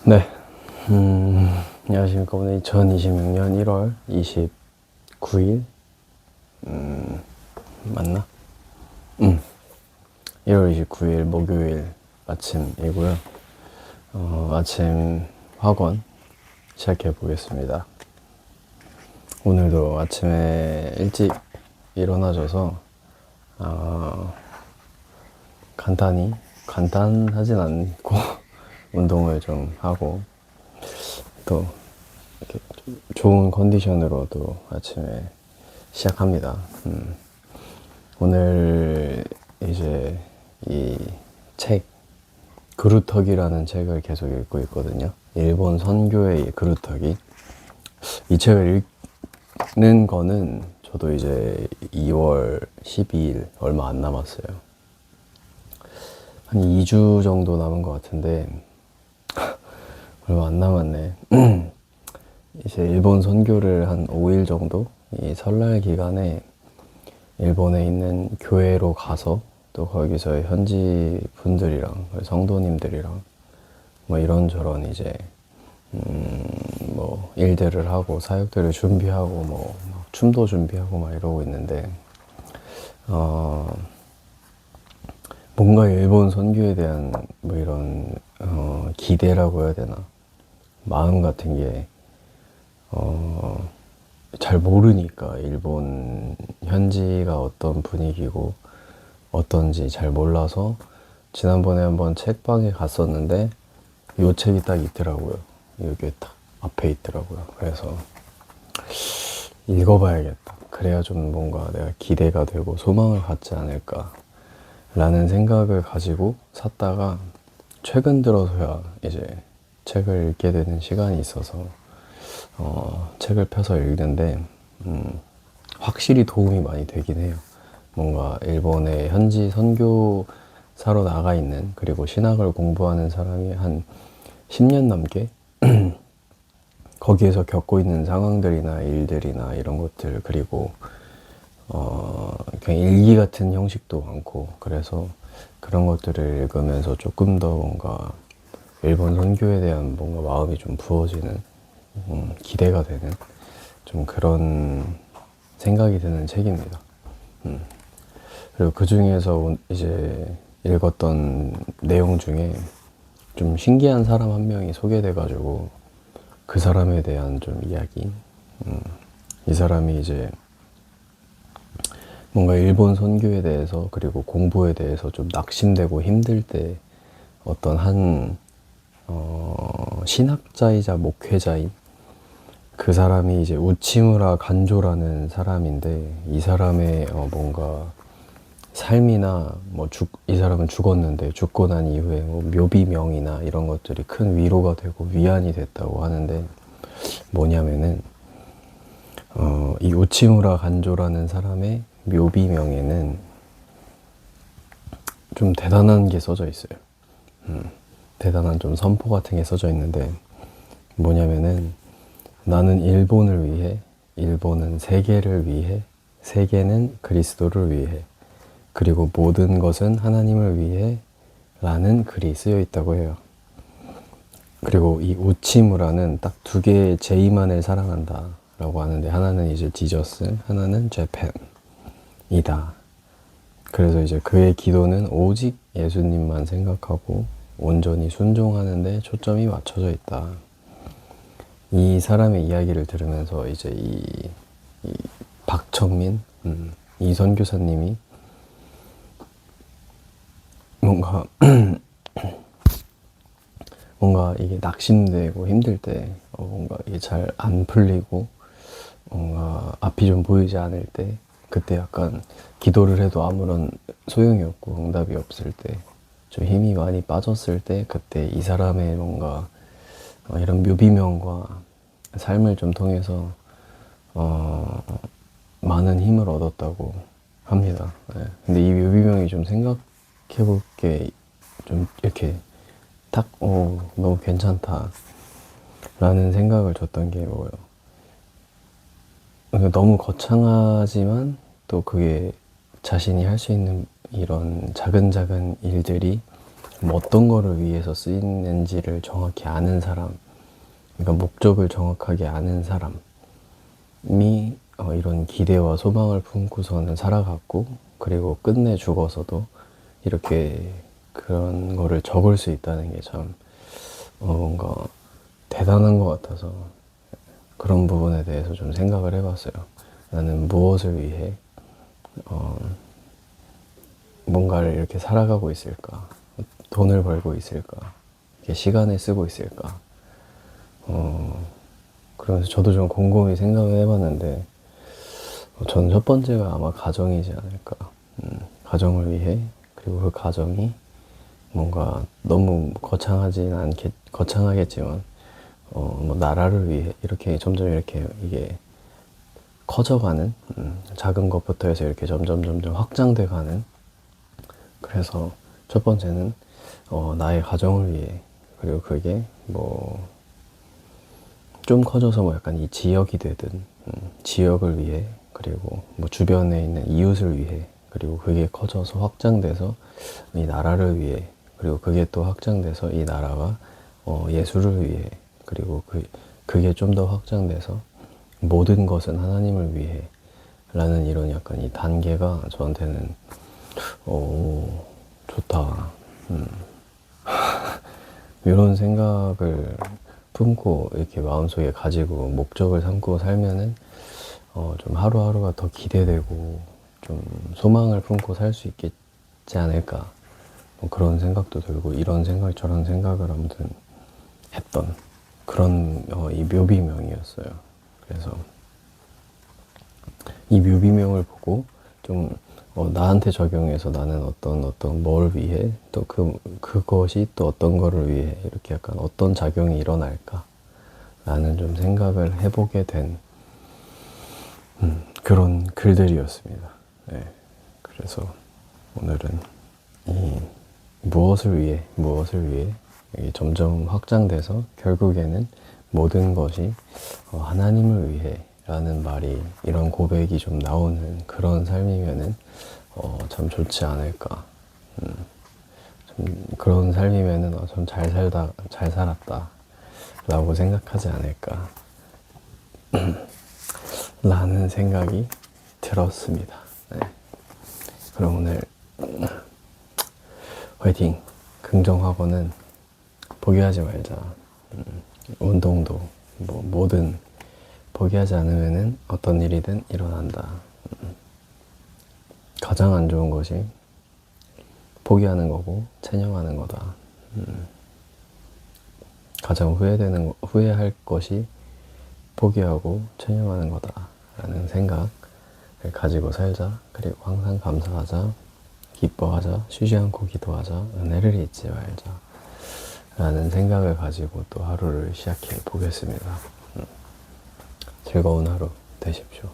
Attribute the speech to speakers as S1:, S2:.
S1: 네. 안녕하십니까. 오늘 2026년 1월 29일, 맞나? 1월 29일 목요일 아침이고요. 아침 학원 시작해 보겠습니다. 오늘도 아침에 일찍 일어나줘서, 간단하진 않고, 운동을 좀 하고, 또, 이렇게 좀 좋은 컨디션으로도 아침에 시작합니다. 오늘 이제 이 책, 그루터기라는 책을 계속 읽고 있거든요. 일본 선교의 그루터기. 이 책을 읽는 거는 저도 이제 2월 12일 얼마 안 남았어요. 한 2주 정도 남은 것 같은데 얼마 안 남았네. 이제 일본 선교를 한 5일 정도 이 설날 기간에 일본에 있는 교회로 가서 또 거기서 현지 분들이랑 성도님들이랑 뭐 이런저런 이제 뭐 일들을 하고 사역들을 준비하고 뭐 춤도 준비하고 막 이러고 있는데 뭔가 일본 선교에 대한 뭐 이런 기대라고 해야 되나 마음 같은 게 잘 모르니까 일본 현지가 어떤 분위기고 어떤지 잘 몰라서 지난번에 한번 책방에 갔었는데 요 책이 딱 있더라고요. 여기 딱 앞에 있더라고요. 그래서 읽어봐야겠다. 그래야 좀 뭔가 내가 기대가 되고 소망을 갖지 않을까 라는 생각을 가지고 샀다가 최근 들어서야 이제 책을 읽게 되는 시간이 있어서 책을 펴서 읽는데 확실히 도움이 많이 되긴 해요. 뭔가 일본의 현지 선교사로 나가 있는 그리고 신학을 공부하는 사람이 한 10년 넘게 거기에서 겪고 있는 상황들이나 일들이나 이런 것들 그리고 그냥 일기 같은 형식도 많고 그래서 그런 것들을 읽으면서 조금 더 뭔가 일본 선교에 대한 뭔가 마음이 좀 부어지는 기대가 되는 좀 그런 생각이 드는 책입니다. 그리고 그 중에서 이제 읽었던 내용 중에 좀 신기한 사람 한 명이 소개돼가지고 그 사람에 대한 좀 이야기. 이 사람이 이제 뭔가 일본 선교에 대해서 그리고 공부에 대해서 좀 낙심되고 힘들 때 어떤 한 신학자이자 목회자인 그 사람이 이제 우치무라 간조라는 사람인데 이 사람의 뭔가 삶이나 뭐 이 사람은 죽었는데 죽고 난 이후에 뭐 묘비명이나 이런 것들이 큰 위로가 되고 위안이 됐다고 하는데 뭐냐면은 이 우치무라 간조라는 사람의 묘비명에는 좀 대단한 게 써져 있어요. 대단한 좀 선포 같은 게 써져 있는데 뭐냐면은 나는 일본을 위해, 일본은 세계를 위해, 세계는 그리스도를 위해, 그리고 모든 것은 하나님을 위해 라는 글이 쓰여 있다고 해요. 그리고 이 우치무라는 딱 두 개의 제이만을 사랑한다 라고 하는데 하나는 이제 지저스, 하나는 재팬이다. 그래서 이제 그의 기도는 오직 예수님만 생각하고 온전히 순종하는데 초점이 맞춰져 있다. 이 사람의 이야기를 들으면서 이제 이 박청민 이 선교사님이 뭔가 이게 낙심되고 힘들 때 뭔가 이게 잘 안 풀리고 뭔가 앞이 좀 보이지 않을 때 그때 약간 기도를 해도 아무런 소용이 없고 응답이 없을 때 좀 힘이 많이 빠졌을 때 그때 이 사람의 뭔가 이런 묘비명과 삶을 좀 통해서 많은 힘을 얻었다고 합니다. 네. 근데 이 묘비명이 좀 생각해볼 게 좀 이렇게 딱 너무 괜찮다 라는 생각을 줬던 게 뭐예요. 너무 거창하지만 또 그게 자신이 할 수 있는 이런 작은 일들이 뭐 어떤 거를 위해서 쓰이는지를 정확히 아는 사람, 그러니까 목적을 정확하게 아는 사람이 이런 기대와 소망을 품고서는 살아갔고, 그리고 끝내 죽어서도 이렇게 그런 거를 적을 수 있다는 게 참 뭔가 대단한 것 같아서 그런 부분에 대해서 좀 생각을 해봤어요. 나는 무엇을 위해 뭔가를 이렇게 살아가고 있을까? 돈을 벌고 있을까? 이렇게 시간을 쓰고 있을까? 그러면서 저도 좀 곰곰이 생각을 해봤는데, 저는 첫 번째가 아마 가정이지 않을까. 가정을 위해, 그리고 그 가정이 뭔가 너무 거창하겠지만, 뭐 나라를 위해 이렇게 점점 이렇게 이게 커져가는, 작은 것부터 해서 이렇게 점점 확장돼 가는. 그래서 첫 번째는 나의 가정을 위해, 그리고 그게 뭐 좀 커져서 뭐 약간 이 지역이 되든, 지역을 위해, 그리고 뭐 주변에 있는 이웃을 위해, 그리고 그게 커져서 확장돼서 이 나라를 위해, 그리고 그게 또 확장돼서 이 나라가 예수를 위해, 그리고 그게 좀 더 확장돼서 모든 것은 하나님을 위해 라는 이런 약간 이 단계가 저한테는 좋다. 이런 생각을 품고 이렇게 마음속에 가지고 목적을 삼고 살면은 좀 하루하루가 더 기대되고 좀 소망을 품고 살 수 있겠지 않을까, 뭐 그런 생각도 들고, 이런 생각 저런 생각을 아무튼 했던 그런 이 묘비명이었어요. 그래서 이 묘비명을 보고 좀 나한테 적용해서 나는 어떤 뭘 위해, 또 그것이 또 어떤 거를 위해 이렇게 약간 어떤 작용이 일어날까 라는 좀 생각을 해보게 된 그런 글들이었습니다. 네. 그래서 오늘은 이 무엇을 위해 이게 점점 확장돼서 결국에는 모든 것이 하나님을 위해 라는 말이, 이런 고백이 좀 나오는 그런 삶이면은 참 좋지 않을까. 좀 그런 삶이면은 좀 잘 살았다 라고 생각하지 않을까 라는 생각이 들었습니다. 네. 그럼 오늘 화이팅! 긍정학원은 포기하지 말자. 운동도 뭐든 포기하지 않으면은 어떤 일이든 일어난다. 가장 안 좋은 것이 포기하는 거고 체념하는 거다. 가장 후회할 것이 포기하고 체념하는 거다 라는 생각을 가지고 살자. 그리고 항상 감사하자, 기뻐하자, 쉬지 않고 기도하자, 은혜를 잊지 말자 라는 생각을 가지고 또 하루를 시작해 보겠습니다. 즐거운 하루 되십시오.